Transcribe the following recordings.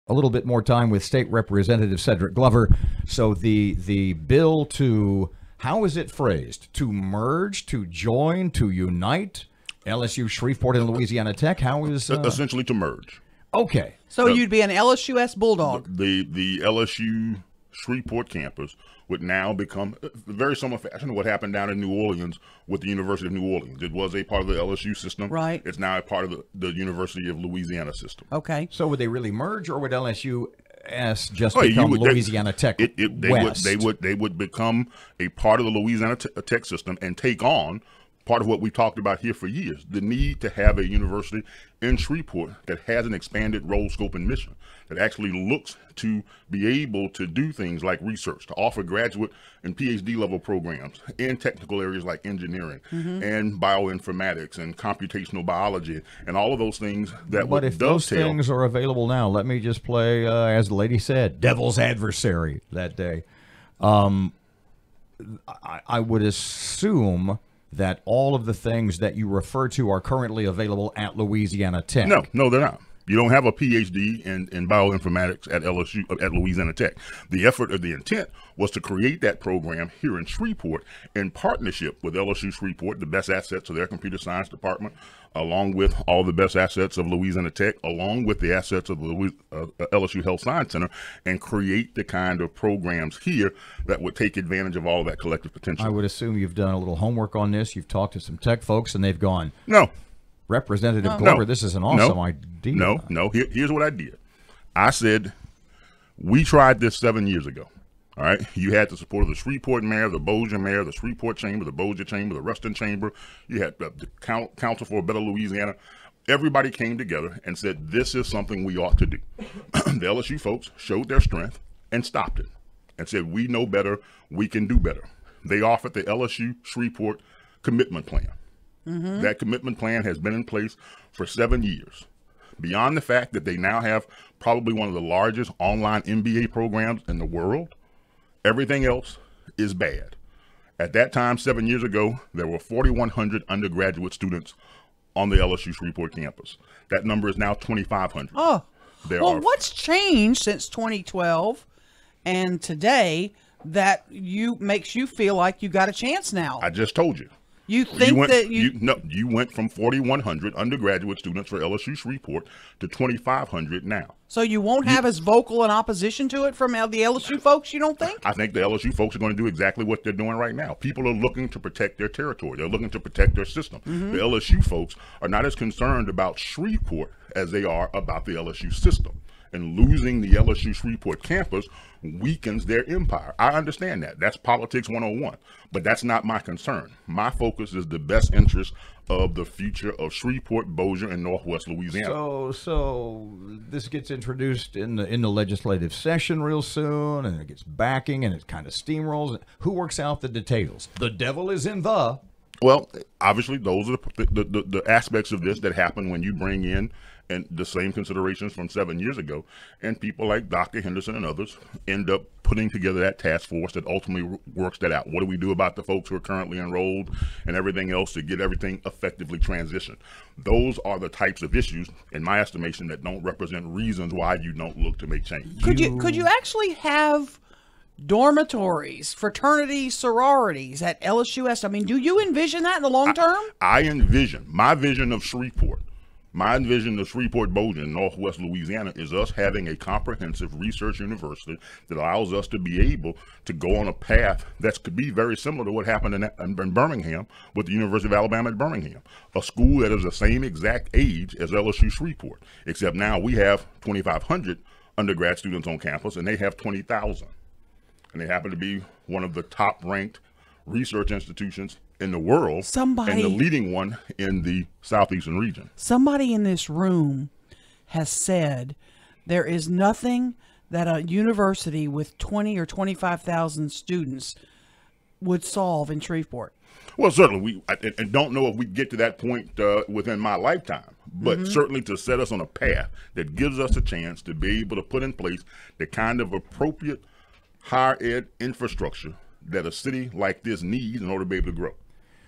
a little bit more time with State Representative Cedric Glover. So the bill to, how is it phrased? To merge, to join, to unite LSU, Shreveport, and Louisiana Tech? How is essentially to merge? Okay. So you'd be an LSUS Bulldog. The LSU Shreveport campus would now become very similar fashion to what happened down in New Orleans with the University of New Orleans. It was a part of the LSU system. Right. It's now a part of the University of Louisiana system. Okay. So would they really merge, or would LSUS just become Louisiana Tech West? They would become a part of the Louisiana Tech system and take on part of what we talked about here for years, the need to have a university in Shreveport that has an expanded role, scope, and mission, that actually looks to be able to do things like research, to offer graduate and PhD level programs in technical areas like engineering and bioinformatics and computational biology and all of those things that would dovetail. But if those things are available now, let me just play, as the lady said, devil's adversary that day. I would assume that all of the things that you refer to are currently available at Louisiana Tech. No, they're not. You don't have a PhD in bioinformatics at Louisiana Tech. The effort of the intent was to create that program here in Shreveport in partnership with LSU Shreveport, the best assets of their computer science department, along with all the best assets of Louisiana Tech, along with the assets of the LSU Health Science Center, and create the kind of programs here that would take advantage of all of that collective potential. I would assume you've done a little homework on this. You've talked to some tech folks, and they've gone, no. Representative Glover, this is an awesome idea. No. Here's what I did. I said, we tried this 7 years ago. All right. You had the support of the Shreveport mayor, the Bossier mayor, the Shreveport chamber, the Bossier chamber, the Ruston chamber. You had the Council for a Better Louisiana. Everybody came together and said, this is something we ought to do. The LSU folks showed their strength and stopped it and said, we know better. We can do better. They offered the LSU Shreveport commitment plan. That commitment plan has been in place for 7 years. Beyond the fact that they now have probably one of the largest online MBA programs in the world, everything else is bad. At that time, 7 years ago, there were 4,100 undergraduate students on the LSU Shreveport campus. That number is now 2,500. Oh, what's changed since 2012 and today that makes you feel like you got a chance now? I just told you. You think you went from 4,100 undergraduate students for LSU Shreveport to 2,500 now. So you won't have as vocal an opposition to it from the LSU folks, you don't think? I think the LSU folks are going to do exactly what they're doing right now. People are looking to protect their territory. They're looking to protect their system. The LSU folks are not as concerned about Shreveport as they are about the LSU system. And losing the LSU Shreveport campus weakens their empire. I understand that. That's politics 101. But that's not my concern. My focus is the best interest of the future of Shreveport, Bossier, and Northwest Louisiana. So this gets introduced in the legislative session real soon, and it gets backing, and it kind of steamrolls. Who works out the details? The devil is in the... Well, obviously, those are the aspects of this that happen when you bring in and the same considerations from 7 years ago, and people like Dr. Henderson and others end up putting together that task force that ultimately works that out. What do we do about the folks who are currently enrolled and everything else to get everything effectively transitioned? Those are the types of issues, in my estimation, that don't represent reasons why you don't look to make change. Could you actually have dormitories, fraternities, sororities at LSUS? I mean, do you envision that in the long term? I envision, my vision of Shreveport, my vision of Shreveport, Bossier, and Northwest Louisiana is us having a comprehensive research university that allows us to be able to go on a path that could be very similar to what happened in Birmingham with the University of Alabama at Birmingham, a school that is the same exact age as LSU Shreveport, except now we have 2,500 undergrad students on campus and they have 20,000. And they happen to be one of the top-ranked research institutions in the world, and the leading one in the southeastern region. Somebody in this room has said there is nothing that a university with 20 or 25,000 students would solve in Shreveport. Well, certainly, I don't know if we get to that point within my lifetime, but certainly to set us on a path that gives us a chance to be able to put in place the kind of appropriate higher ed infrastructure that a city like this needs in order to be able to grow.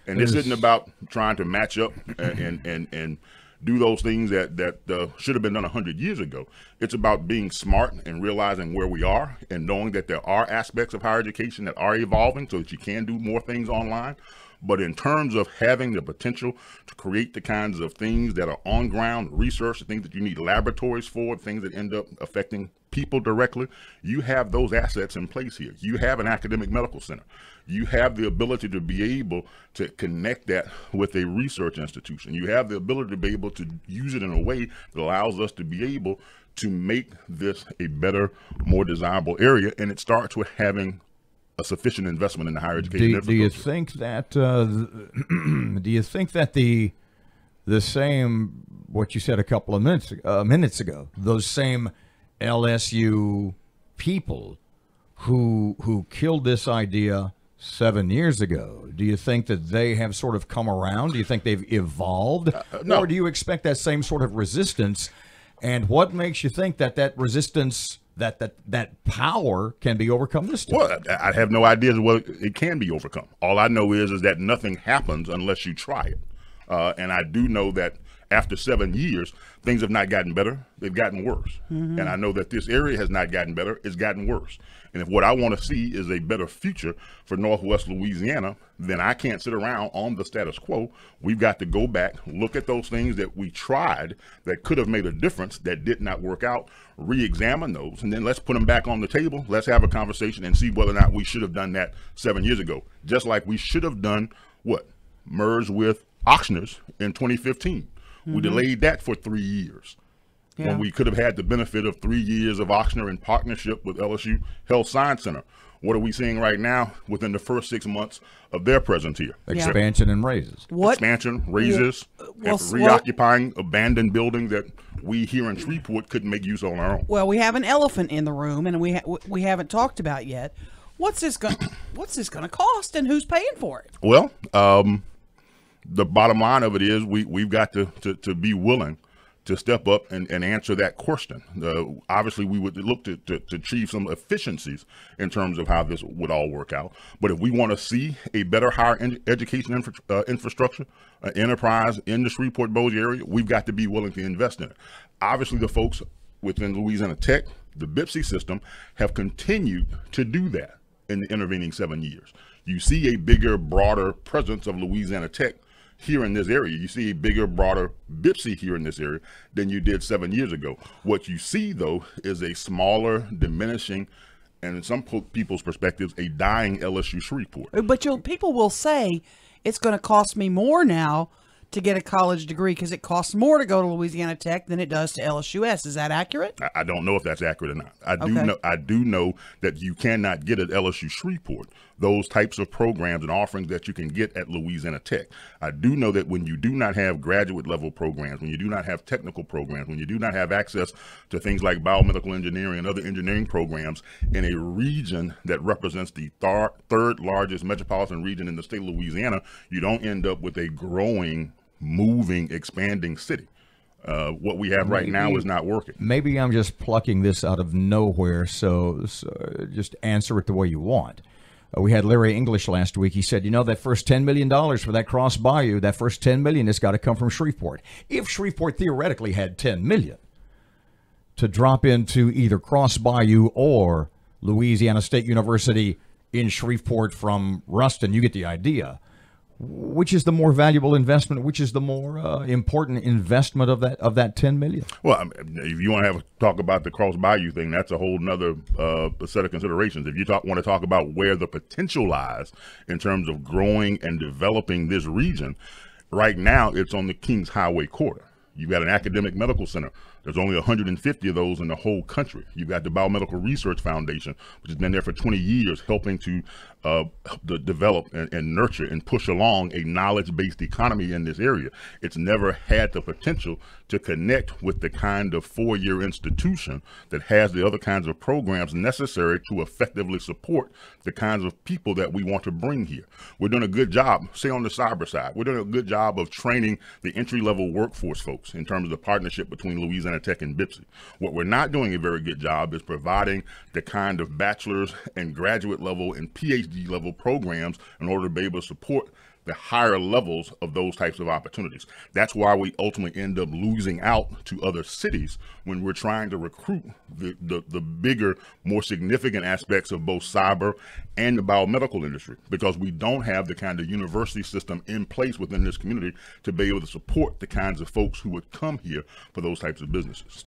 And this isn't about trying to match up and do those things that should have been done 100 years ago. It's about being smart and realizing where we are and knowing that there are aspects of higher education that are evolving so that you can do more things online. But in terms of having the potential to create the kinds of things that are on ground research, the things that you need laboratories for, things that end up affecting people directly, you have those assets in place here. You have an academic medical center. You have the ability to be able to connect that with a research institution. You have the ability to be able to use it in a way that allows us to be able to make this a better, more desirable area. And it starts with having a sufficient investment in the higher education. Do you think that the same, what you said a couple of minutes ago, those same LSU people who killed this idea 7 years ago, do you think that they have sort of come around? Do you think they've evolved? No. Or do you expect that same sort of resistance? And what makes you think that resistance, that power can be overcome this time? Well, I have no idea whether it can be overcome. All I know is that nothing happens unless you try it. And I do know that after 7 years, things have not gotten better. They've gotten worse. And I know that this area has not gotten better. It's gotten worse. And if what I want to see is a better future for Northwest Louisiana, then I can't sit around on the status quo. We've got to go back, look at those things that we tried that could have made a difference that did not work out, re-examine those, and then let's put them back on the table. Let's have a conversation and see whether or not we should have done that 7 years ago. Just like we should have done what? Merged with auctioneers in 2015. We delayed that for 3 years. When we could have had the benefit of 3 years of auctioneer in partnership with LSU Health Science Center. What are we seeing right now within the first 6 months of their presence here? Expansion and raises. Expansion, raises, and reoccupying abandoned buildings that we here in Shreveport couldn't make use of on our own. Well, we have an elephant in the room, and we haven't talked about yet. What's this going to cost, and who's paying for it? Well, the bottom line of it is we've got to be willing to step up and answer that question. Obviously, we would look to achieve some efficiencies in terms of how this would all work out. But if we want to see a better higher education infrastructure, enterprise in the Shreveport-Bossier area, we've got to be willing to invest in it. Obviously, the folks within Louisiana Tech, the BIPSI system, have continued to do that in the intervening 7 years. You see a bigger, broader presence of Louisiana Tech here in this area. You see a bigger, broader BIPSI here in this area than you did 7 years ago. What you see, though, is a smaller, diminishing, and in some people's perspectives, a dying LSU Shreveport. But people will say it's going to cost me more now to get a college degree because it costs more to go to Louisiana Tech than it does to LSUS. Is that accurate? I don't know if that's accurate or not. I do know that you cannot get at LSU Shreveport those types of programs and offerings that you can get at Louisiana Tech. I do know that when you do not have graduate level programs, when you do not have technical programs, when you do not have access to things like biomedical engineering and other engineering programs in a region that represents the third largest metropolitan region in the state of Louisiana, you don't end up with a growing, moving, expanding city. What we have right now is not working. Maybe I'm just plucking this out of nowhere, so just answer it the way you want. We had Larry English last week. He said, that first $10 million for that Cross Bayou, that first $10 million has got to come from Shreveport. If Shreveport theoretically had $10 million to drop into either Cross Bayou or Louisiana State University in Shreveport from Ruston, you get the idea. Which is the more valuable investment? Which is the more important investment of that $10 million? Well, if you want to talk about the Cross Bayou thing, that's a whole nother set of considerations. If you want to talk about where the potential lies in terms of growing and developing this region, right now it's on the Kings Highway corridor. You've got an academic medical center. There's only 150 of those in the whole country. You've got the Biomedical Research Foundation, which has been there for 20 years, helping to develop and nurture and push along a knowledge-based economy in this area. It's never had the potential to connect with the kind of four-year institution that has the other kinds of programs necessary to effectively support the kinds of people that we want to bring here. We're doing a good job, say on the cyber side, we're doing a good job of training the entry-level workforce folks in terms of the partnership between Louisiana Tech and BIPSI. What we're not doing a very good job is providing the kind of bachelor's and graduate level and PhD level programs in order to be able to support the higher levels of those types of opportunities. That's why we ultimately end up losing out to other cities when we're trying to recruit the bigger, more significant aspects of both cyber and the biomedical industry, because we don't have the kind of university system in place within this community to be able to support the kinds of folks who would come here for those types of businesses.